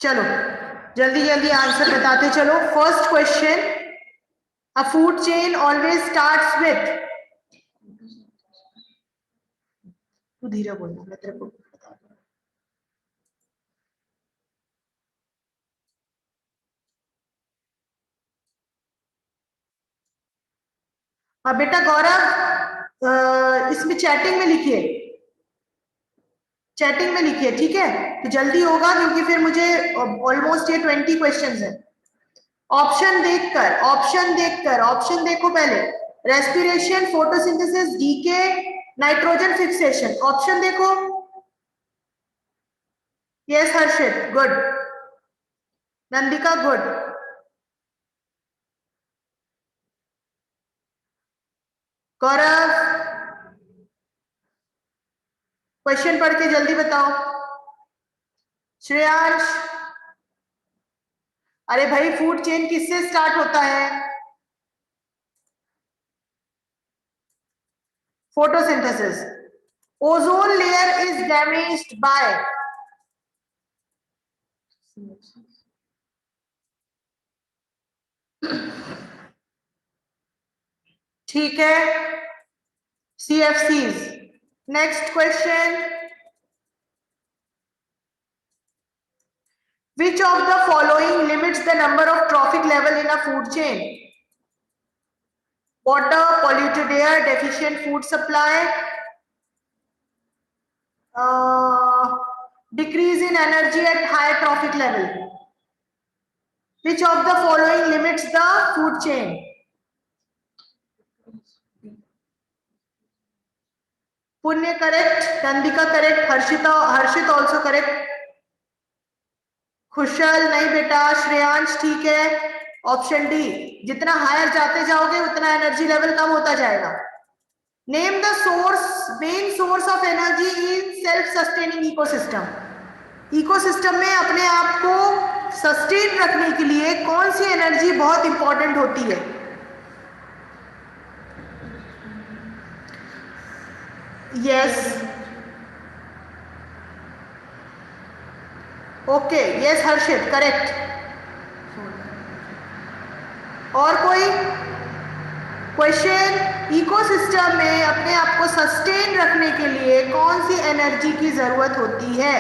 चलो जल्दी जल्दी आंसर बताते चलो। First question, a food chain always starts with, तू धीरे बोलना मैं तेरे को बता दूंगा। बेटा गौरव इसमें चैटिंग में लिखिए, चैटिंग में लिखिए, ठीक है? तो जल्दी होगा क्योंकि फिर मुझे ऑलमोस्ट ये 20 क्वेश्चंस है। ऑप्शन देखकर, ऑप्शन देखकर, ऑप्शन देखो पहले। Respiration, photosynthesis, decay, nitrogen fixation. Option देखो। Yes Harshit, good. Nandika, good. Gaurav, question पढ़ के जल्दी बताओ। श्रेयांश, अरे भाई फूड चेन किससे स्टार्ट होता है? Photosynthesis. Ozone layer is damaged bye, ठीक है, CFCs। Next question, which of the following limits the number of trophic level in a food chain? Water, polluted air, deficient food supply, decrease in energy at higher trophic level. Which of the following limits the food chain? पुण्य correct, Nandika correct, हर्षित also correct, खुशल नहीं बेटा, श्रेयांश ठीक है। Option D, जितना higher जाते जाओगे उतना energy level कम होता जाएगा। Name the source, main source of energy in self sustaining ecosystem. Ecosystem में अपने आप को सस्टेन रखने के लिए कौन सी एनर्जी बहुत इंपॉर्टेंट होती है? यस, ओके, यस हर्षित करेक्ट। और कोई क्वेश्चन? इकोसिस्टम में अपने आप को सस्टेन रखने के लिए कौन सी एनर्जी की जरूरत होती है?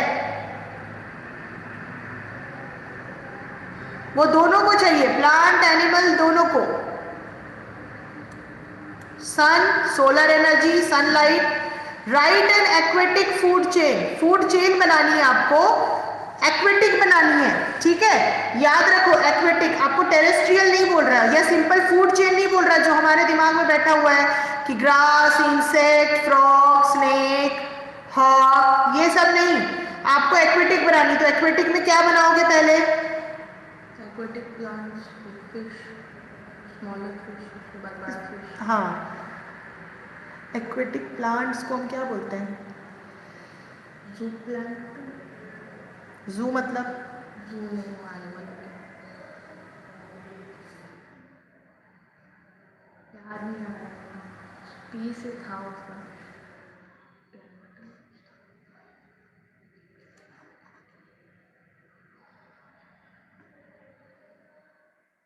वो दोनों को चाहिए, प्लांट एनिमल दोनों को। Sun, solar energy, sunlight. Right an aquatic food chain, food chain बनानी है आपको, एक्वेटिक बनानी है, ठीक है? याद रखो एक्वेटिक, आपको टेरेस्ट्रियल नहीं बोल रहा है, या सिंपल फूड चेन नहीं बोल रहा जो हमारे दिमाग में बैठा हुआ है कि grass, insect, frog, snake, hawk, ये सब नहीं। आपको एक्वेटिक बनानी, तो एक्वेटिक में क्या बनाओगे पहले? Aquatic plants, fish, smaller fish, उसके बाद बड़ा फिश। हाँ, एक्वेटिक प्लांट्स को हम क्या बोलते हैं? जू प्लांट। जू मतलब? जू एनिमल, याद नहीं आ रहा, पी से था उसका।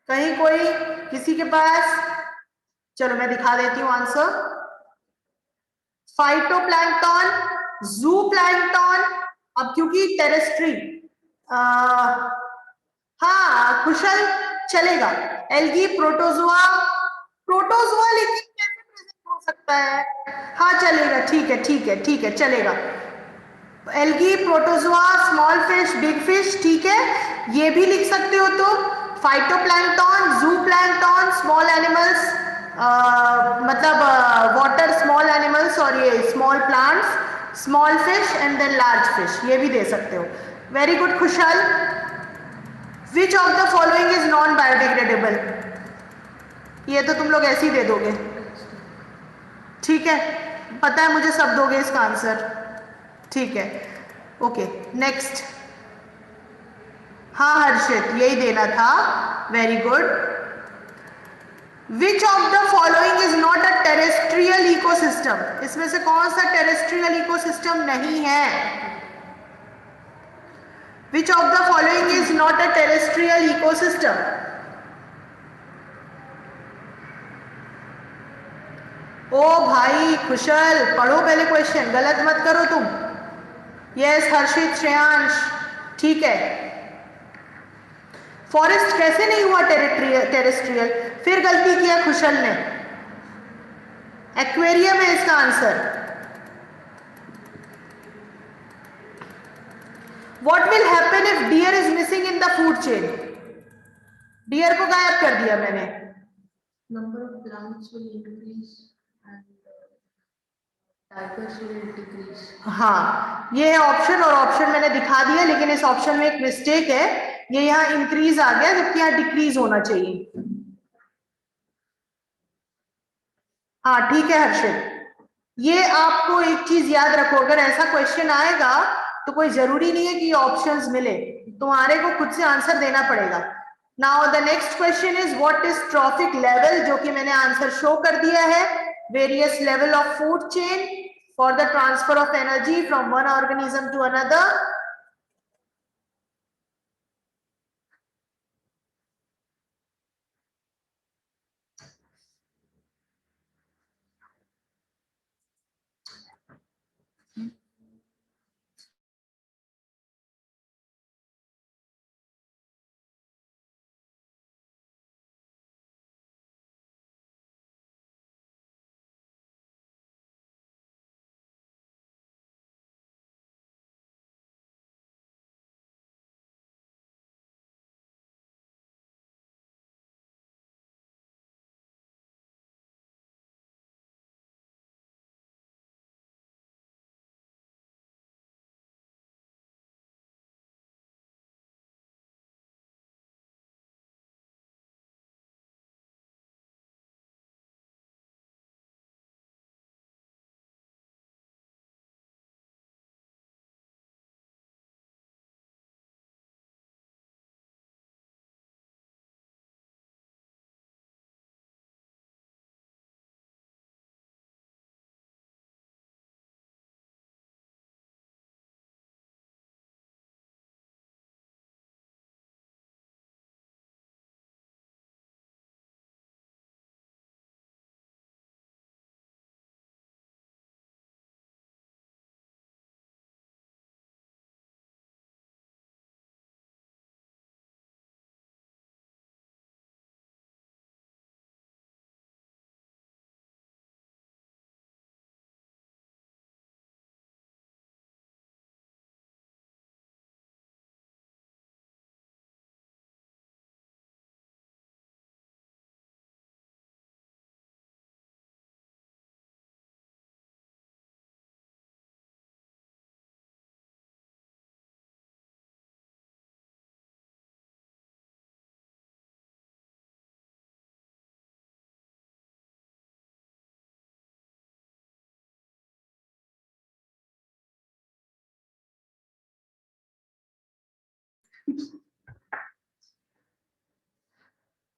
कहीं कोई, किसी के पास? चलो मैं दिखा देती हूँ आंसर। फाइटोप्लैंक्टन, जू प्लैंक्टन। अब क्योंकि टेरेस्ट्री, हाँ कुशल चलेगा। एल्गी, प्रोटोजोआ, प्रोटोजोआ लेकिन कैसे प्रेजेंट हो सकता है? हाँ चलेगा, ठीक है ठीक है ठीक है चलेगा। Algae, protozoa, small fish, big fish, ठीक है, ये भी लिख सकते हो। तो phytoplankton, zooplankton, small animals, मतलब वाटर स्मॉल एनिमल्स, और ये small plants, small fish and then large fish, ये भी दे सकते हो। Very good Khushhal. Which of the following is non biodegradable? ये तो तुम लोग ऐसे ही दे दोगे, ठीक है, पता है मुझे सब दोगे इसका आंसर, ठीक है, ओके नेक्स्ट। हाँ हर्षित, यही देना था, very good. Which of the following is not a terrestrial ecosystem? इसमें से कौन सा टेरेस्ट्रियल इकोसिस्टम नहीं है? Which of the following is not a terrestrial ecosystem? ओ भाई खुशल, पढ़ो पहले क्वेश्चन, गलत मत करो तुम। यस हर्षित, श्रेयांश, ठीक है। फॉरेस्ट कैसे नहीं हुआ टेरेस्ट्रियल? फिर गलती किया खुशल ने, एक्वेरियम है इसका answer. What will happen if deer is missing in the food chain? Deer को गायब कर दिया मैंने। Number of plants will increase and tigers will decrease. हाँ, ये है ऑप्शन, और ऑप्शन मैंने दिखा दिया, लेकिन इस ऑप्शन में एक मिस्टेक है, ये यहाँ इंक्रीज आ गया जबकि यहाँ डिक्रीज होना चाहिए। हाँ ठीक है हर्षित, ये आपको एक चीज याद रखो, अगर ऐसा क्वेश्चन आएगा तो कोई जरूरी नहीं है कि ये ऑप्शंस मिले, तुम्हारे को खुद से आंसर देना पड़ेगा। Now the next question is what is trophic level, जो कि मैंने आंसर शो कर दिया है। Various level of food chain for the transfer of energy from one organism to another.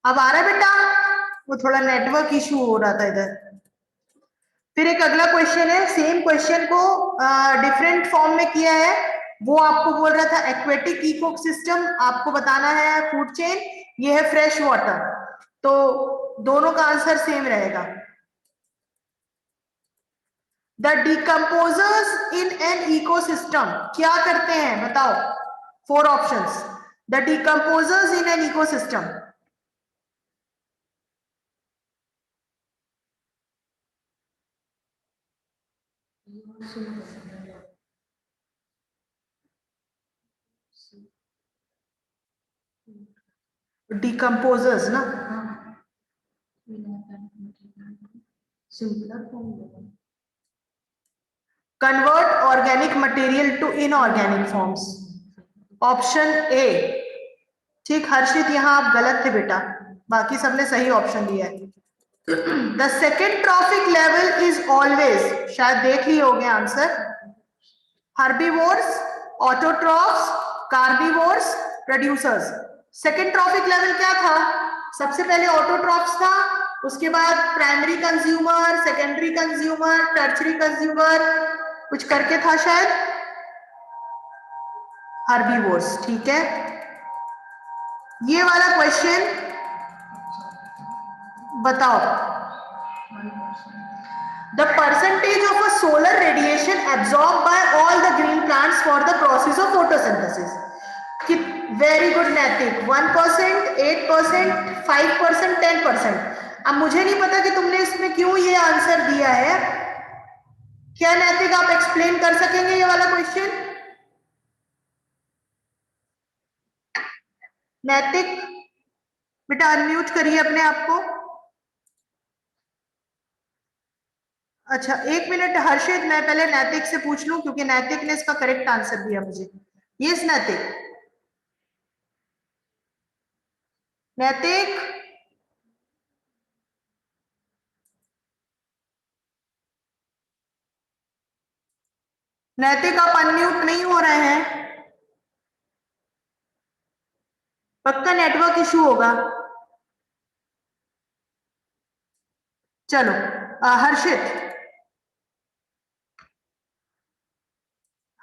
अब आ रहा है बेटा, वो थोड़ा नेटवर्क इशू हो रहा था इधर। फिर एक अगला क्वेश्चन है, सेम क्वेश्चन को डिफरेंट फॉर्म में किया है। वो आपको बोल रहा था एक्वेटिक इकोसिस्टम, आपको बताना है फूड चेन, ये है फ्रेश वाटर, तो दोनों का आंसर सेम रहेगा। The decomposers in an ecosystem क्या करते हैं बताओ, 4 options. The decomposers in an ecosystem, decomposers ना, Simpler form. convert organic material to inorganic forms, option A. ठीक हर्षित, यहां आप गलत थे बेटा, बाकी सबने सही ऑप्शन दिया है। The second trophic level is always, शायद देख लिए होंगे answer, herbivores, autotrophs, carnivores, producers. Second trophic level क्या था? सबसे पहले ऑटोट्रॉफ्स था, उसके बाद primary consumer, secondary consumer, tertiary consumer, कुछ करके था शायद। हर्बीवोर्स, ठीक है। ये वाला क्वेश्चन बताओ, 1%. the percentage of a solar radiation absorbed by all the green plants for the process of photosynthesis. Very good नैतिक, 1%, 8%, 5%, 10%। अब मुझे नहीं पता कि तुमने इसमें क्यों ये आंसर दिया है। क्या नैतिक आप एक्सप्लेन कर सकेंगे ये वाला क्वेश्चन? नैतिक बेटा अनम्यूट करिए अपने आप को। अच्छा एक मिनट हर्षित, मैं पहले नैतिक से पूछ लूं क्योंकि नैतिक ने इसका करेक्ट आंसर दिया मुझे। यस नैतिक, नैतिक नैतिक आप अनम्यूट नहीं हो रहे हैं, पक्का नेटवर्क इशू होगा। चलो हर्षित,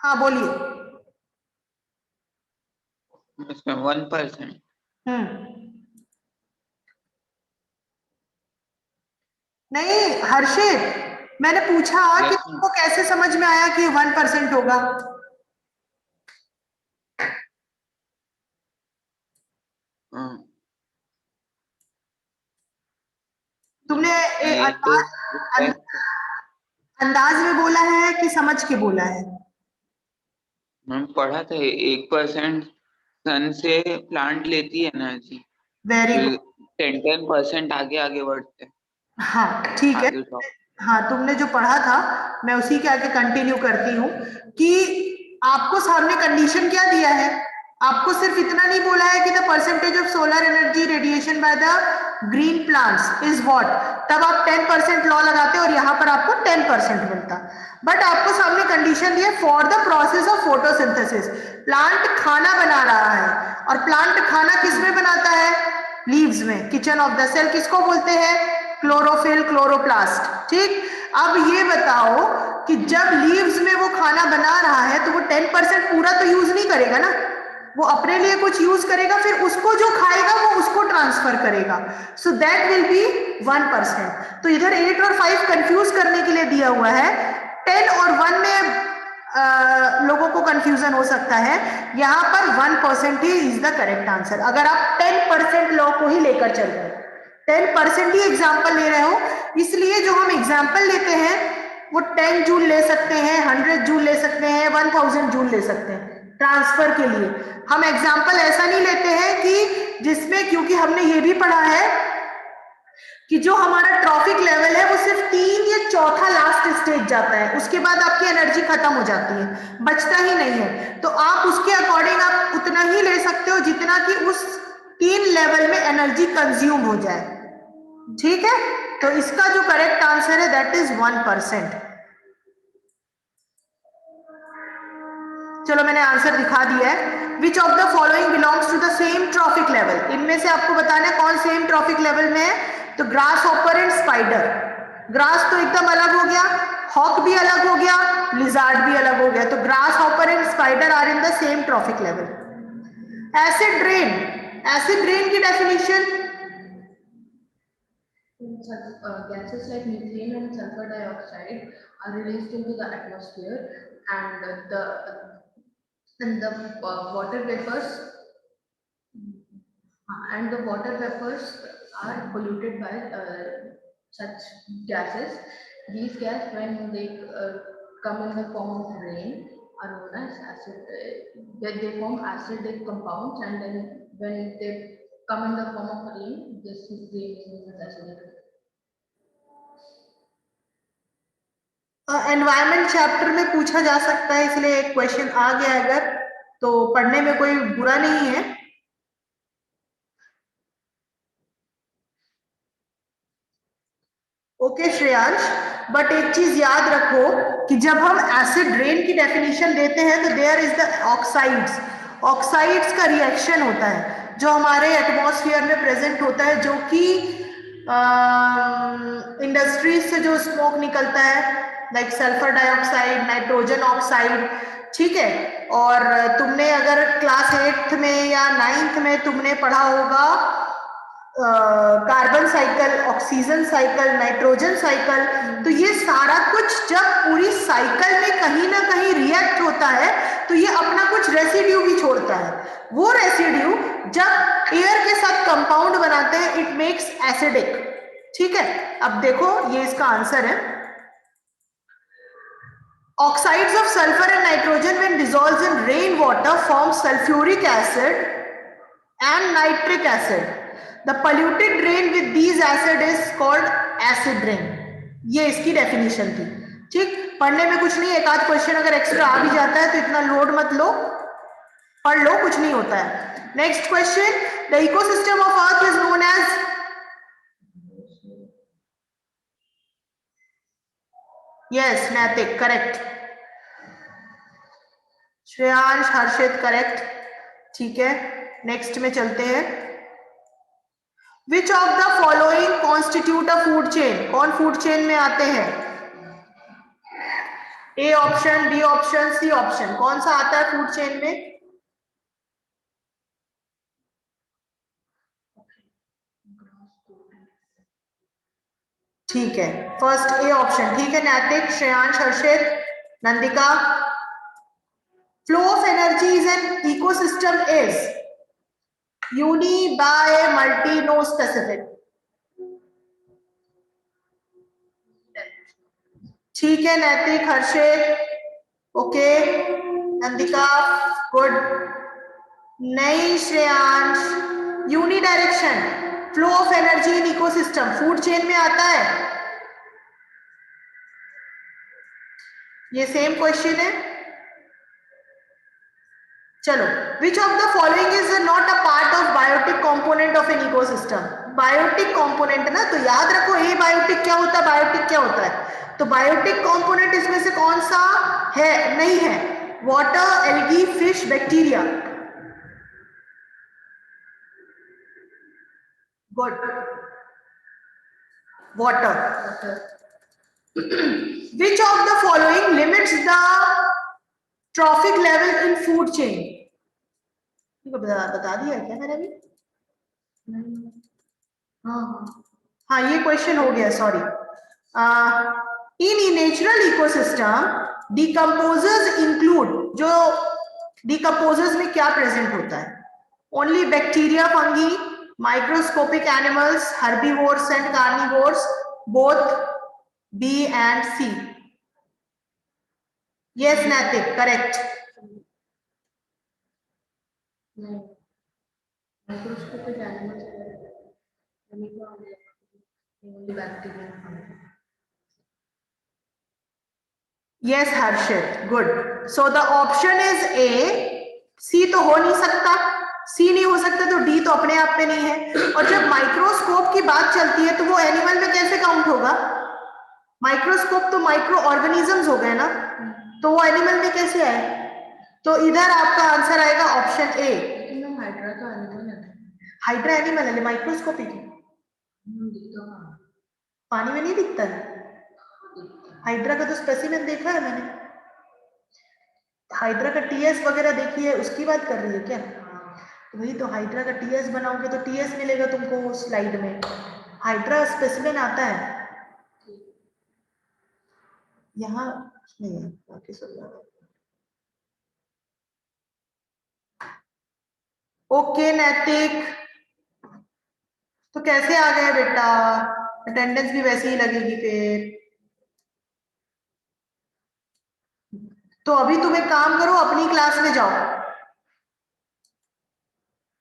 हाँ बोलिए। इसमें 1%। नहीं हर्षित, मैंने पूछा कि तुमको कैसे समझ में आया कि 1% होगा? तुमने अंदाज में बोला है कि समझ के बोला है? मैंने पढ़ा था 1% सन से प्लांट लेती है एनर्जी, वेरी गुड, 10% आगे आगे बढ़ते हैं। हाँ ठीक है, हाँ तुमने जो पढ़ा था मैं उसी के आगे कंटिन्यू करती हूँ कि आपको सामने कंडीशन क्या दिया है। आपको सिर्फ इतना नहीं बोला है कि the percentage of solar energy radiation by the green plants is what, तब आप 10% लॉ लगाते और यहाँ पर आपको 10% मिलता। बट आपको सामने कंडीशन दी है for the process of photosynthesis, plant खाना बना रहा है और प्लांट खाना किस में बनाता है? लीव्स में। किचन ऑफ द सेल किसको बोलते हैं? Chlorophyll, chloroplast. ठीक, अब ये बताओ कि जब लीव्स में वो खाना बना रहा है तो वो 10% पूरा तो यूज नहीं करेगा ना, वो अपने लिए कुछ यूज करेगा, फिर उसको जो खाएगा वो उसको ट्रांसफर करेगा। So that will be 1%। तो इधर 8 और 5 कंफ्यूज करने के लिए दिया हुआ है। 10 और 1 में लोगों को कंफ्यूजन हो सकता है, यहाँ पर 1% he is the correct answer. अगर आप 10% लॉ को ही लेकर चल रहे हो, 10% ही एग्जाम्पल ले रहे हो, इसलिए जो हम एग्जाम्पल लेते हैं वो 10 जूल ले सकते हैं, 100 जूल ले सकते हैं, 1000 जूल ले सकते हैं ट्रांसफर के लिए। हम एग्जाम्पल ऐसा नहीं लेते हैं कि जिसमें, क्योंकि हमने ये भी पढ़ा है कि जो हमारा ट्रॉफिक लेवल है वो सिर्फ 3 या चौथा लास्ट स्टेज जाता है, उसके बाद आपकी एनर्जी खत्म हो जाती है, बचता ही नहीं है। तो आप उसके अकॉर्डिंग आप उतना ही ले सकते हो जितना कि उस 3 लेवल में एनर्जी कंज्यूम हो जाए। ठीक है, तो इसका जो करेक्ट आंसर है दैट इज 1%। चलो मैंने आंसर दिखा दिया है। Which of the following belongs to the same trophic level, इनमें से आपको बताना है कौन सेम ट्रॉफिक लेवल में है। तो grasshopper and spider, grass तो एकदम अलग हो गया, हॉक भी अलग हो गया, लिजार्ड भी अलग हो गया, तो grasshopper and spider are in the same trophic level. Acid rain, acid rain की definition, gases like methane and sulfur dioxide are released into the atmosphere, and the water vapors are polluted by such gases. These gas, when they come in the form of rain, are known as acid. They form acidic compounds, and then when they come in the form of rain, this is known as acidic. Environment chapter में पूछा जा सकता है, इसलिए एक question आ गया अगर तो पढ़ने में कोई बुरा नहीं है। ओके श्रेयांश, बट एक चीज याद रखो कि जब हम एसिड रेन की डेफिनेशन देते हैं तो there is the oxides, oxides का रिएक्शन होता है जो हमारे एटमॉस्फेयर में प्रेजेंट होता है, जो कि इंडस्ट्रीज से जो स्मोक निकलता है like sulphur dioxide, nitrogen oxide, ठीक है। और तुमने अगर क्लास 8th में या 9th में तुमने पढ़ा होगा carbon cycle, oxygen cycle, nitrogen cycle, तो ये सारा कुछ जब पूरी साइकिल में कहीं ना कहीं रिएक्ट होता है तो ये अपना कुछ रेसिड्यू भी छोड़ता है। वो रेसिड्यू जब एयर के साथ कंपाउंड बनाते हैं इट मेक्स एसिडिक। ठीक है, अब देखो ये इसका आंसर है। Oxides of sulfur and nitrogen when dissolved in rainwater form sulfuric acid and nitric acid. The polluted rain with these acid is called acid rain. ये इसकी डेफिनेशन थी। ठीक, पढ़ने में कुछ नहीं, एक आध क्वेश्चन अगर एक्स्ट्रा आ भी जाता है तो इतना लोड मत लो, पढ़ लो, कुछ नहीं होता है। Next question, the ecosystem of earth is known as, yes Naitik correct, Shreyansh Harshit correct. ठीक है, नेक्स्ट में चलते हैं। Which of the following constitute a food chain? कौन फूड चेन में आते हैं? A option, B option, C option, कौन सा आता है फूड चेन में? ठीक है, फर्स्ट ए ऑप्शन। ठीक है Naitik, Shreyansh Harshit, Nandika. Flow of energy is an ecosystem is uni, bi, multi, no, specific. ठीक है नैतिक, हर्षित ओके, नंदिका गुड, नहीं Shreyansh, uni direction flow of energy in ecosystem food chain में आता है। ये सेम क्वेश्चन है। चलो, which of the following is not a part of biotic component of an ecosystem? Biotic component ना, तो याद रखो ए बायोटिक क्या होता है, बायोटिक क्या होता है, तो बायोटिक कंपोनेंट इसमें से कौन सा है? नहीं है, water, algae, fish, bacteria. Good, water. Which of the following limits the trophic level in food chain? बता दिया क्या मैंने अभी? हाँ ये क्वेश्चन हो गया, sorry. In natural ecosystem decomposers include, जो डिकम्पोजर्स में क्या प्रेजेंट होता है? Only bacteria, fungi, microscopic animals, herbivores and carnivores, both, B and C. Yes, Natik, correct. Microscopic animals, only bacteria. Yes, Harshit, good. So the option is A. C तो हो नहीं सकता, C नहीं हो सकता तो D तो अपने आप में नहीं है। और जब माइक्रोस्कोप की बात चलती है तो वो एनिमल में कैसे काउंट होगा? माइक्रोस्कोप तो माइक्रो ऑर्गेनिजम्स हो गए ना, तो वो एनिमल में कैसे आए? तो इधर आपका आंसर आएगा ऑप्शन ए। हाइड्रा तो एनिमल है। हाइड्रा एनिमल है, माइक्रोस्कोपिक है, पानी में नहीं दिखता है। हाइड्रा का तो स्पेसिमेन देखा है मैंने, हाइड्रा का टीएस वगैरह देखी है, उसकी बात कर रही है क्या? वही तो, हाइड्रा का टीएस बनाओगे तो टीएस मिलेगा तुमको स्लाइड में, हाइड्रा स्पेसिमेन आता है, यहाँ नहीं है, बाकी सब। ओके नैतिक, तो कैसे आ गए बेटा? अटेंडेंस भी वैसे ही लगेगी फिर। तो अभी तुम एक काम करो, अपनी क्लास में जाओ,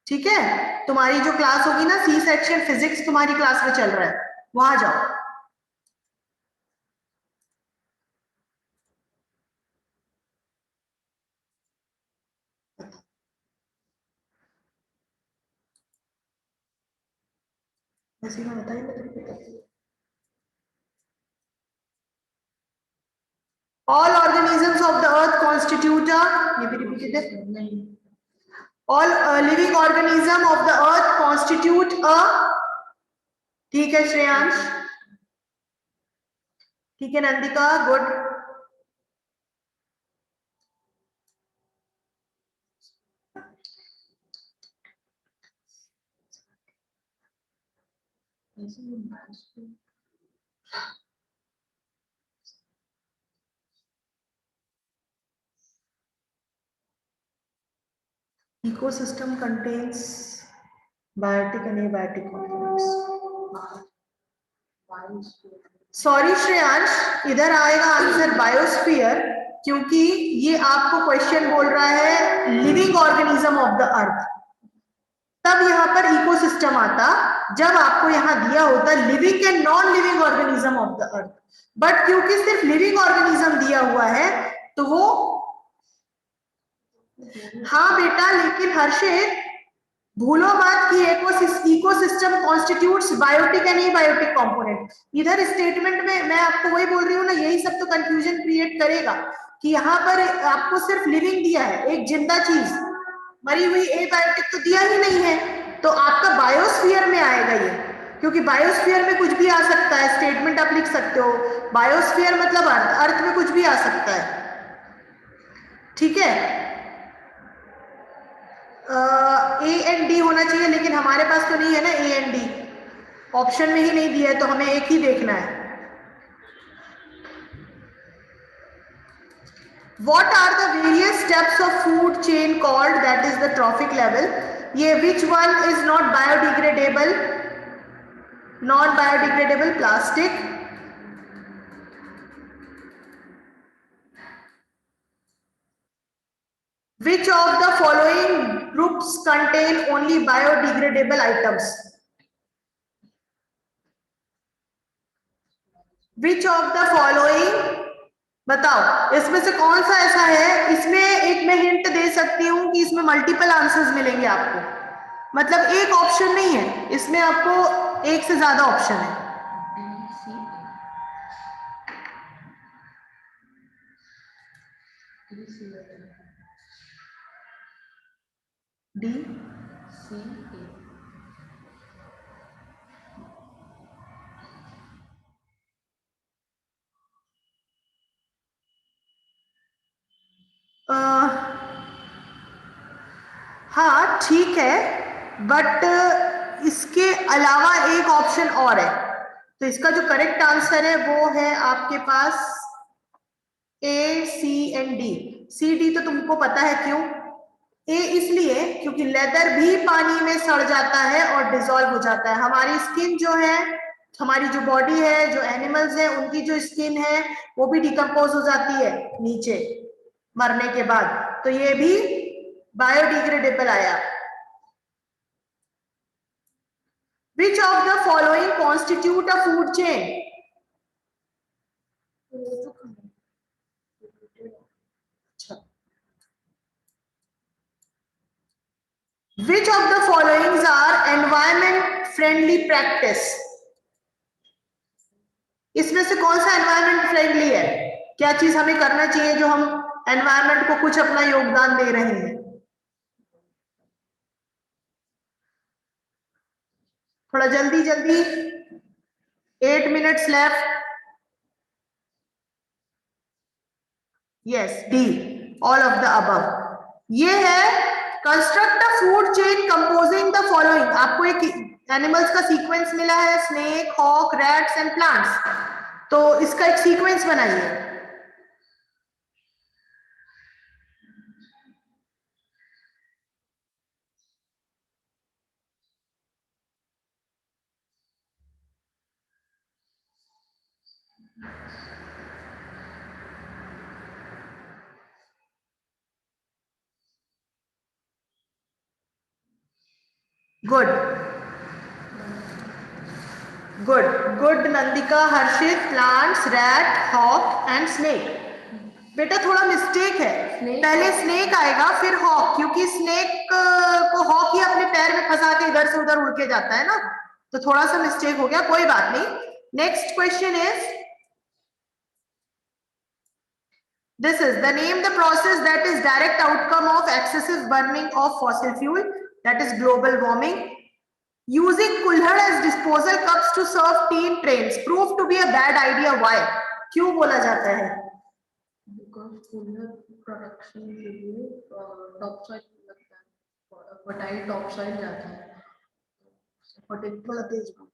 ठीक है? तुम्हारी जो क्लास होगी ना, सी सेक्शन फिजिक्स तुम्हारी क्लास में चल रहा है, वहां जाओ। वैसे मैं बताइए, all organisms of the earth constitute a, ये भी रिपीटेड है नहीं, all living organism of the earth constitute a, ठीक है श्रेयांश, ठीक है Nandika good, Ecosystem contains biotic and abiotic components. Sorry Shreyansh, इधर आएगा आंसर बायोस्फीयर, क्योंकि ये आपको क्वेश्चन बोल रहा है living organism of the earth, तब यहाँ पर इकोसिस्टम आता जब आपको यहाँ दिया होता living and non living organism of the earth. But क्योंकि सिर्फ लिविंग ऑर्गेनिज्म दिया हुआ है तो वो, हाँ बेटा, लेकिन हर्षित भूलो मत कि ecosystem constitutes biotic and abiotic component. इधर स्टेटमेंट में मैं आपको वही बोल रही हूँ ना, यही सब तो कंफ्यूजन क्रिएट करेगा कि यहाँ पर आपको सिर्फ लिविंग दिया है, एक जिंदा चीज, मरी हुई एबायोटिक तो दिया ही नहीं है, तो आपका बायोस्फीयर में आएगा ये, क्योंकि बायोस्फीयर में कुछ भी आ सकता है। स्टेटमेंट आप लिख सकते हो, बायोस्फीयर मतलब अर्थ, अर्थ में कुछ भी आ सकता है, ठीक है। ए एंड डी होना चाहिए, लेकिन हमारे पास तो नहीं है ना ए एंड डी, ऑप्शन में ही नहीं दिया है, तो हमें एक ही देखना है। What are the various steps of food chain called, that is the trophic level? ये which one is not biodegradable? Non biodegradable plastic. Which of the following groups contain only biodegradable items? Which of the following, बताओ इसमें से कौन सा ऐसा है, इसमें एक मैं हिंट दे सकती हूँ कि इसमें मल्टीपल आंसर्स मिलेंगे आपको, मतलब एक ऑप्शन नहीं है इसमें, आपको एक से ज्यादा ऑप्शन है। डी सी हाँ ठीक है, बट इसके अलावा एक ऑप्शन और है, तो इसका जो करेक्ट आंसर है वो है आपके पास ए, सी एंड डी। सी डी तो तुमको पता है क्यों, ए इसलिए क्योंकि लेदर भी पानी में सड़ जाता है और डिसॉल्व हो जाता है। हमारी स्किन जो है, हमारी जो बॉडी है, जो एनिमल्स है, उनकी जो स्किन है वो भी डिकम्पोज हो जाती है नीचे मरने के बाद, तो ये भी बायोडिग्रेडेबल आया। Which of the following constitute a food chain? Which of the following are environment friendly practice? इसमें से कौन सा एनवायरमेंट फ्रेंडली है, क्या चीज हमें करना चाहिए जो हम एनवायरमेंट को कुछ अपना योगदान दे रहे हैं। थोड़ा जल्दी जल्दी, 8 minutes left. Yes, D, all of the above. ये है construct a food chain composing the following. आपको एक एनिमल्स का सीक्वेंस मिला है, snake, hawk, rats and plants, तो इसका एक सीक्वेंस बनाइए। Good good good Nandika, Harshit, plants, rat, hawk and snake. बेटा थोड़ा मिस्टेक है, पहले स्नेक आएगा फिर हॉक, क्योंकि स्नेक को हॉक ही अपने पैर में फंसा के इधर से उधर उड़ के जाता है ना, तो थोड़ा सा मिस्टेक हो गया, कोई बात नहीं। Next question is, this is the name the process that is direct outcome of excessive burning of fossil fuel, that is global warming. Using कुल्हड़ as disposal cups to serve tea in trains proved to be a bad idea. Why? क्यों बोला जाता है? because cooler production के लिए top soil लगता है, fertile top soil जाता है। थोड़ा तेज बोलो।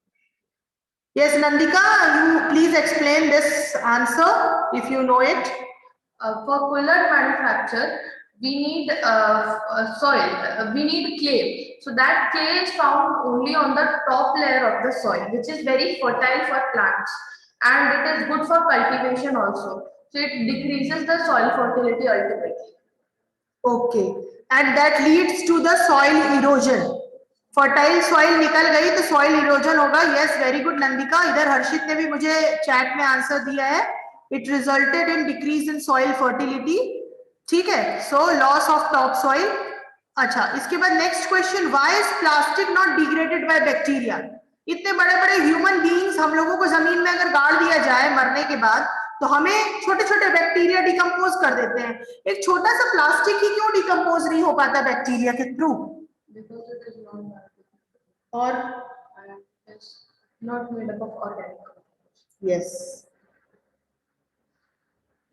Yes, Nandika, you please explain this answer if you know it. For collar manufacture, we need soil, we need clay. So that clay is found only on the top layer of the soil, which is very fertile for plants, and it is good for cultivation also. So it decreases the soil fertility ultimately. Okay, and that leads to the soil erosion. Fertile soil निकल गई तो soil erosion होगा. Yes, very good Nandika. इधर हर्षित ने भी मुझे chat में answer दिया है. It resulted in decrease in soil fertility. ठीक है, so loss of top soil. अच्छा, इसके बाद next question, why is plastic not degraded by bacteria? इतने बड़े बड़े ह्यूमन बीइंग्स, हम लोगों को जमीन में अगर गाड़ दिया जाए मरने के बाद, तो हमें छोटे छोटे बैक्टीरिया डिकम्पोज कर देते हैं. एक छोटा सा प्लास्टिक ही क्यों डिकम्पोज नहीं हो पाता बैक्टीरिया के through? Because it is non-biodegradable और and it's not made up of organic compounds. Yes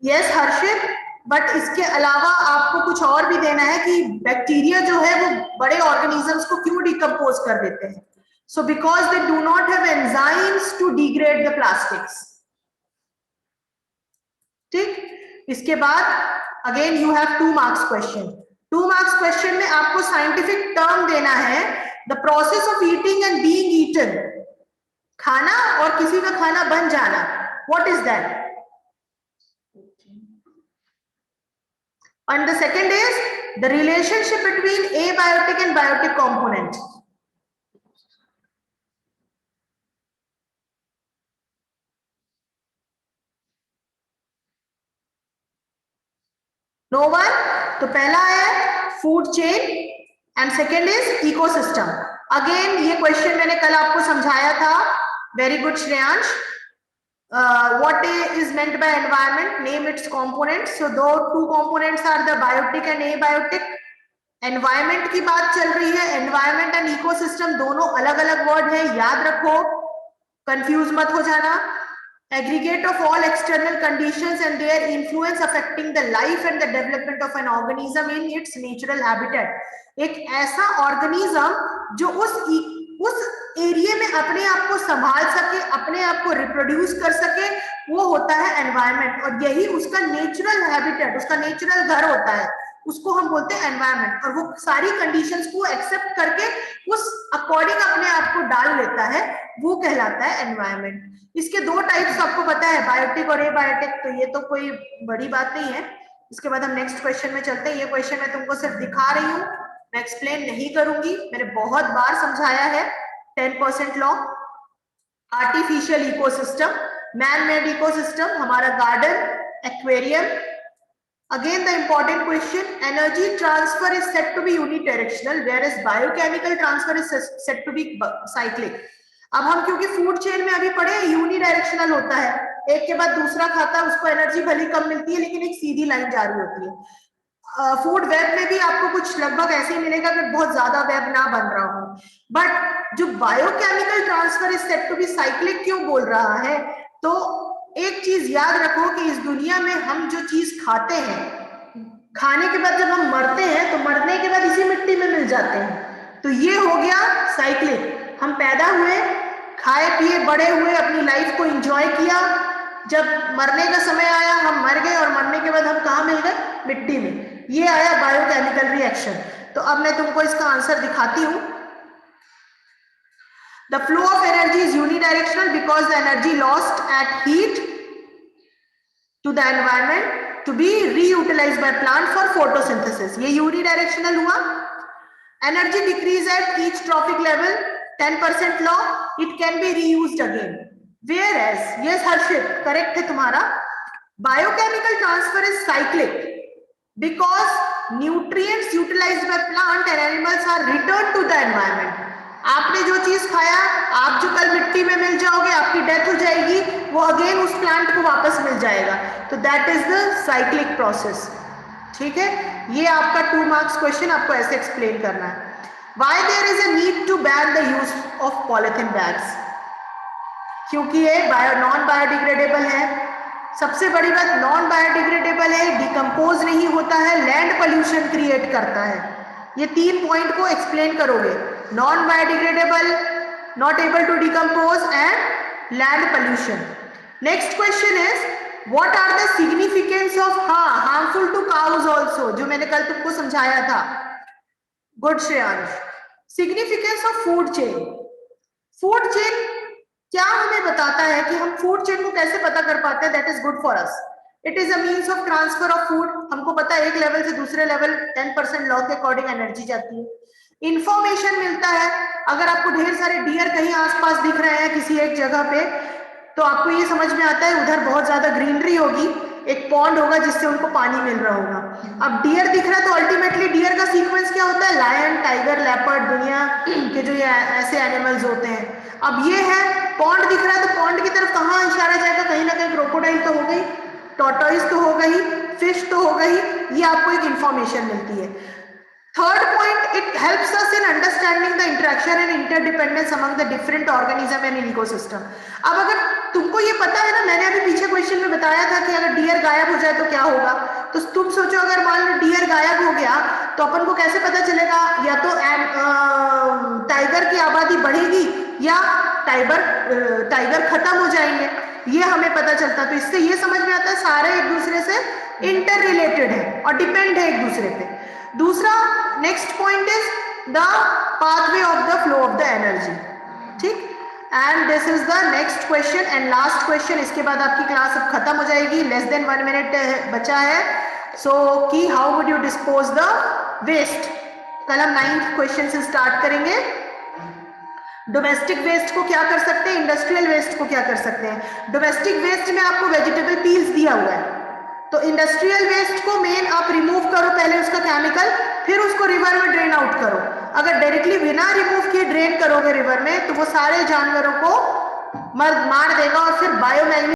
yes Harshit, but इसके अलावा आपको कुछ और भी देना है कि बैक्टीरिया जो है वो बड़े ऑर्गेनिजम्स को क्यों डिकम्पोज कर देते हैं. So because they do not have enzymes to degrade the plastics. ठीक, इसके बाद again you have 2 marks question. 2 marks question में आपको साइंटिफिक टर्म देना है. The process of eating and being eaten, खाना और किसी का खाना बन जाना, what is that? And the second is the relationship between abiotic and biotic components. No one? तो पहला है food chain and second is ecosystem. Again ये क्वेश्चन मैंने कल आपको समझाया था. Very good Shreyansh. What is meant by environment? Name its components. So those 2 components are the biotic and abiotic. Environment की बात चल रही है. Environment and ecosystem दोनों अलग अलग वर्ड है, याद रखो, कंफ्यूज मत हो जाना. Aggregate of all external conditions and their influence affecting the life and the development of an organism in its natural habitat. एक ऐसा ऑर्गेनिज्म जो उस एरिया में अपने आप को संभाल सके, अपने आप को रिप्रोड्यूस कर सके, वो होता है एनवायरनमेंट. और यही उसका नेचुरल हैबिटेट, उसका नेचुरल घर होता है, उसको हम बोलते हैं एनवायरनमेंट. और वो सारी कंडीशंस को एक्सेप्ट करके उस अकॉर्डिंग अपने आप को डाल लेता है, वो कहलाता है एनवायरनमेंट. इसके 2 टाइप्स आपको पता है, बायोटिक और एबायोटिक, तो ये तो कोई बड़ी बात नहीं है. इसके बाद हम नेक्स्ट क्वेश्चन में चलते हैं. ये क्वेश्चन मैं तुमको सिर्फ दिखा रही हूँ, मैं एक्सप्लेन नहीं करूंगी. मैंने बहुत बार समझाया है. 10% law, artificial ecosystem, man made ecosystem, हमारा garden, aquarium. Again the important question, energy transfer is said to be unidirectional whereas biochemical transfer is said to be cyclic. अब हम क्योंकि फूड चेन में अभी पढ़े, यूनिडायरेक्शनल होता है, एक के बाद दूसरा खाता है, उसको एनर्जी भली कम मिलती है लेकिन एक सीधी लाइन जारी होती है. फूड वेब में भी आपको कुछ लगभग ऐसे ही मिलेगा कि बहुत ज्यादा वेब ना बन रहा हो. बट जो biochemical transfer is said to be cyclic क्यों बोल रहा है? तो एक चीज याद रखो कि इस दुनिया में हम जो चीज खाते हैं, खाने के बाद जब हम मरते हैं तो मरने के बाद इसी मिट्टी में मिल जाते हैं. तो ये हो गया साइक्लिक. हम पैदा हुए, खाए पिए, बड़े हुए, अपनी लाइफ को एंजॉय किया, जब मरने का समय आया हम मर गए, और मरने के बाद हम कहाँ मिल गए? मिट्टी में. ये आया बायोकेमिकल रिएक्शन. तो अब मैं तुमको इसका आंसर दिखाती हूँ. The flow of energy is unidirectional because the energy lost at heat to the environment to be reutilized by plant for photosynthesis. ये unidirectional हुआ. Energy decrease at each trophic level, 10% law, it can be reused again. Whereas, yes Harshit, correct है तुम्हारा, biochemical transfer is cyclic because nutrients utilized by plant and animals are returned to the environment. आपने जो चीज खाया, आप जो कल मिट्टी में मिल जाओगे, आपकी डेथ हो जाएगी, वो अगेन उस प्लांट को वापस मिल जाएगा. तो that is the cyclic process. ठीक है, ये आपका 2 मार्क्स क्वेश्चन आपको ऐसे एक्सप्लेन करना है. Why there is a need to ban the use of polythene bags? क्योंकि ये नॉन बायोडिग्रेडेबल है. सबसे बड़ी बात, नॉन बायोडिग्रेडेबल है, डिकम्पोज नहीं होता है, लैंड पोल्यूशन क्रिएट करता है. ये 3 पॉइंट को एक्सप्लेन करोगे. Non biodegradable, not able to decompose and land pollution. Next question is, what are the significance of harmful to cows also, जो मैंने कल तुमको समझाया था. Good Shreyansh. Significance of food chain. Food chain क्या हमें बताता है कि हम फूड चेन को कैसे पता कर पाते हैं? That is good for us. It is a means of transfer of food. हमको पता है एक लेवल से दूसरे लेवल 10% लॉ के अकॉर्डिंग एनर्जी जाती है. इंफॉर्मेशन मिलता है. अगर आपको ढेर सारे डियर कहीं आसपास दिख रहे हैं किसी एक जगह पे, तो आपको ये समझ में आता है उधर बहुत ज्यादा ग्रीनरी होगी, एक पॉन्ड होगा जिससे उनको पानी मिल रहा होगा. अब डियर दिख रहा है तो अल्टीमेटली डियर का सीक्वेंस क्या होता है? लायन, टाइगर, लेपर्ड, दुनिया के जो ये ऐसे एनिमल्स होते हैं. अब ये है पॉन्ड दिख रहा है तो पॉन्ड की तरफ कहाँ इशारा जाएगा? कहीं ना कहीं क्रोकोडाइल तो हो गई, टॉर्टोइस तो हो गई, फिश तो हो गई. ये आपको एक इंफॉर्मेशन मिलती है. Third point, it helps us in understanding the interaction and interdependence among the different organism and ecosystem. अब अगर तुमको ये पता है ना, मैंने अभी पीछे क्वेश्चन में बताया था कि अगर डियर गायब हो जाए तो क्या होगा. तो तुम सोचो अगर मान लो डियर गायब हो गया तो अपन को कैसे पता चलेगा? या तो टाइगर की आबादी बढ़ेगी या टाइगर खत्म हो जाएंगे, ये हमें पता चलता. तो इससे ये समझ में आता है सारे एक दूसरे से इंटर रिलेटेड है और डिपेंड है एक दूसरे पे. दूसरा next point is the pathway of the flow of the energy. ठीक. And this is the next question and last question. इसके बाद आपकी क्लास अब खत्म हो जाएगी. लेस देन 1 मिनट बचा है. सो कि how would you dispose the waste. कल हम 9th क्वेश्चन से स्टार्ट करेंगे. डोमेस्टिक वेस्ट को क्या कर सकते हैं, इंडस्ट्रियल वेस्ट को क्या कर सकते हैं. डोमेस्टिक वेस्ट में आपको वेजिटेबल पील्स दिया हुआ है, तो इंडस्ट्रियल वेस्ट को मेन आप रिमूव करो पहले उसका केमिकल, फिर उसको रिवर में ड्रेन आउट करो. अगर डायरेक्टली बिना रिमूव किए ड्रेन करोगे रिवर में तो वो सारे जानवरों को मार देगा और फिर बायोमैग्नेटिक